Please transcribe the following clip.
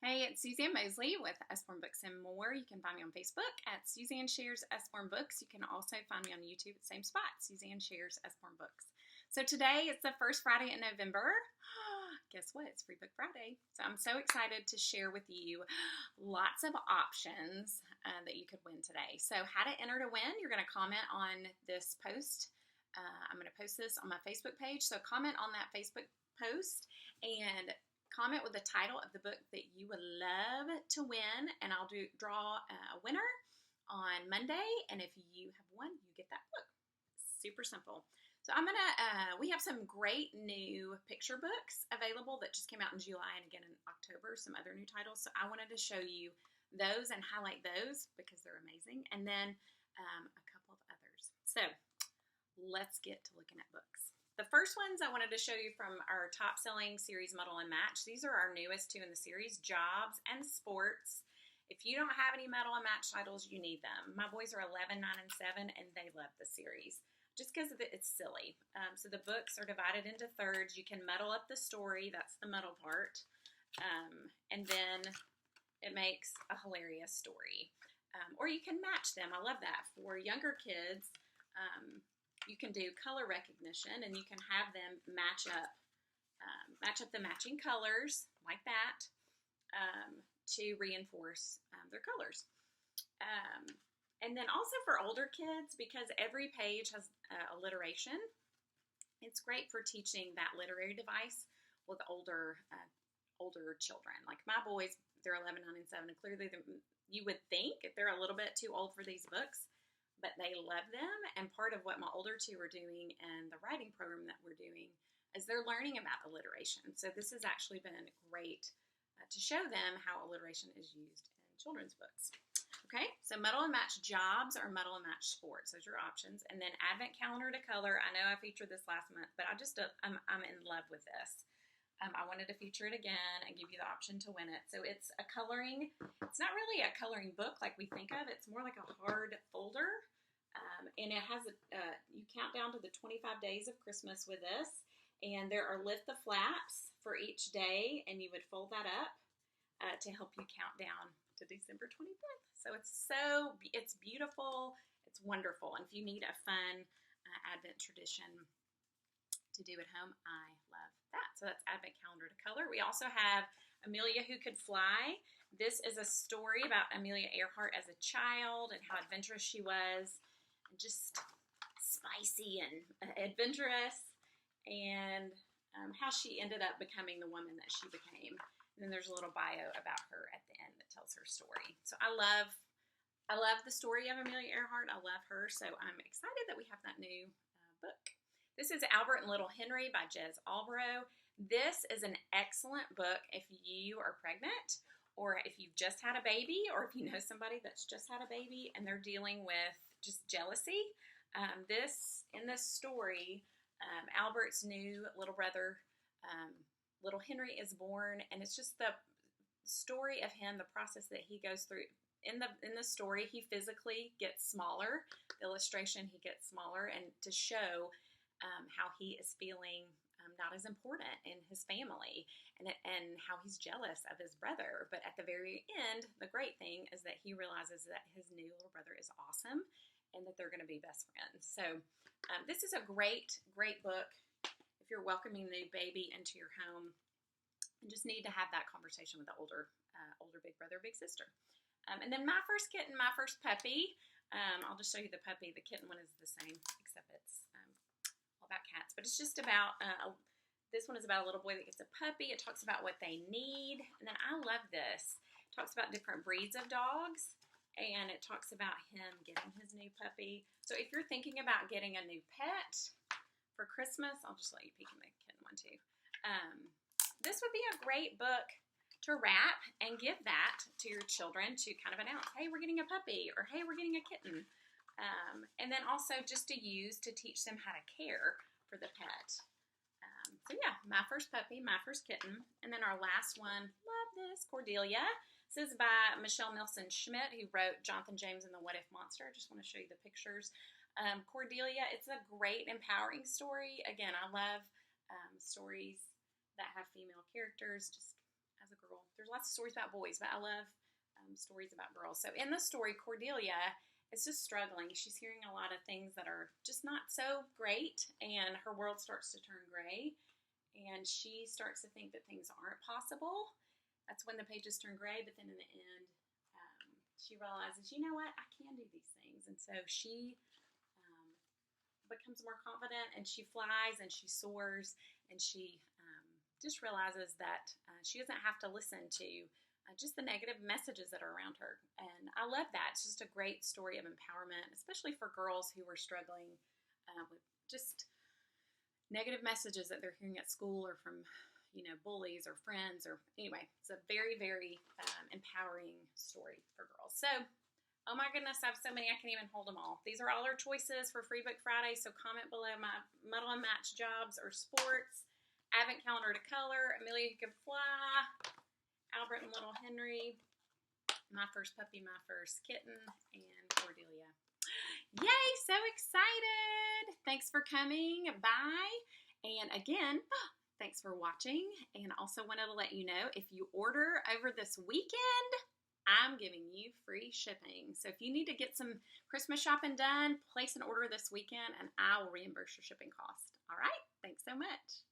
Hey, it's Suzanne Mosley with Usborne Books and More. You can find me on Facebook at Suzanne Shares Usborne Books. You can also find me on YouTube at the same spot, Suzanne Shares Usborne Books. So today it's the first Friday in November. Guess what? It's Free Book Friday. So I'm so excited to share with you lots of options that you could win today. So how to enter to win, you're going to comment on this post. I'm going to post this on my Facebook page. So comment on that Facebook post and comment with the title of the book that you would love to win, and I'll draw a winner on Monday, and if you have won, you get that book. Super simple. So we have some great new picture books available that just came out in July and again in October, some other new titles. So I wanted to show you those and highlight those because they're amazing, and then a couple of others. So let's get to looking at books. The first ones I wanted to show you from our top-selling series, Muddle and Match. These are our newest two in the series, Jobs and Sports. If you don't have any Muddle and Match titles, you need them. My boys are 11, 9, and 7, and they love the series just because it's silly. So the books are divided into thirds. You can muddle up the story. That's the muddle part. And then it makes a hilarious story. Or you can match them. I love that. For younger kids, you can do color recognition, and you can have them match up the matching colors like that to reinforce their colors. And then also for older kids, because every page has alliteration, it's great for teaching that literary device with older children. Like my boys, they're 11, 9, and 7, and clearly you would think if they're a little bit too old for these books, but they love them, and part of what my older two are doing and the writing program that we're doing is they're learning about alliteration. So this has actually been great to show them how alliteration is used in children's books. Okay, so Muddle and Match Jobs or Muddle and Match Sports. Those are your options. And then Advent Calendar to Color. I know I featured this last month, but I'm in love with this. I wanted to feature it again and give you the option to win it. So it's a coloring, it's not really a coloring book like we think of. It's more like a hard folder. And it has, you count down to the 25 days of Christmas with this. And there are lift the flaps for each day. And you would fold that up to help you count down to December 25th. So it's beautiful. It's wonderful. And if you need a fun Advent tradition to do at home, I love that. So that's Advent Calendar to Color. We also have Amelia Who Could Fly. This is a story about Amelia Earhart as a child and how adventurous she was, and just spicy and adventurous, and how she ended up becoming the woman that she became. And then there's a little bio about her at the end that tells her story. So I love the story of Amelia Earhart. I love her. So I'm excited that we have that new book. This is Albert and Little Henry by Jez Alborough. This is an excellent book if you are pregnant, or if you've just had a baby, or if you know somebody that's just had a baby and they're dealing with just jealousy. In this story, Albert's new little brother, Little Henry, is born, and it's just the story of him, the process that he goes through. In the story, he physically gets smaller. The illustration, he gets smaller, and to show how he is feeling not as important in his family, and how he's jealous of his brother. But at the very end, the great thing is that he realizes that his new little brother is awesome and that they're going to be best friends. So this is a great book if you're welcoming a new baby into your home and just need to have that conversation with the older big brother, big sister. And then My First Kitten, My First Puppy. I'll just show you the puppy. The kitten one is the same, except it's all about cats. But it's just about, this one is about a little boy that gets a puppy. It talks about what they need. And then I love this. It talks about different breeds of dogs. And it talks about him getting his new puppy. So if you're thinking about getting a new pet for Christmas, I'll just let you peek in the kitten one too. This would be a great book to wrap and give that to your children to kind of announce, hey, we're getting a puppy, or hey, we're getting a kitten. And then also just to use to teach them how to care for the pet. So yeah, My First Puppy, My First Kitten. And then our last one, love this, Cordelia. This is by Michelle Milson Schmidt, who wrote Jonathan James and the What If Monster. I just want to show you the pictures. Cordelia, it's a great, empowering story. Again, I love stories that have female characters. Just as a girl, there's lots of stories about boys, but I love stories about girls. So in the story, Cordelia is just struggling. She's hearing a lot of things that are just not so great, and her world starts to turn gray, and she starts to think that things aren't possible. That's when the pages turn gray, but then in the end, she realizes, you know what, I can do these things. And so she becomes more confident, and she flies, and she soars, and she just realizes that she doesn't have to listen to just the negative messages that are around her. And I love that. It's just a great story of empowerment, especially for girls who are struggling with just negative messages that they're hearing at school or from, bullies or friends. Or anyway, it's a very, very empowering story for girls. So, oh my goodness, I have so many, I can't even hold them all. These are all our choices for Free Book Friday, so comment below my Muddle and Match jobs or sports, Advent calendar to color, Amelia Who Could Fly, Albert and Little Henry, My First Puppy, My First Kitten, and Cordelia. Yay, so excited. Thanks for coming by. And again, thanks for watching. And also wanted to let you know, if you order over this weekend, I'm giving you free shipping. So if you need to get some Christmas shopping done, place an order this weekend and I will reimburse your shipping cost. All right, thanks so much.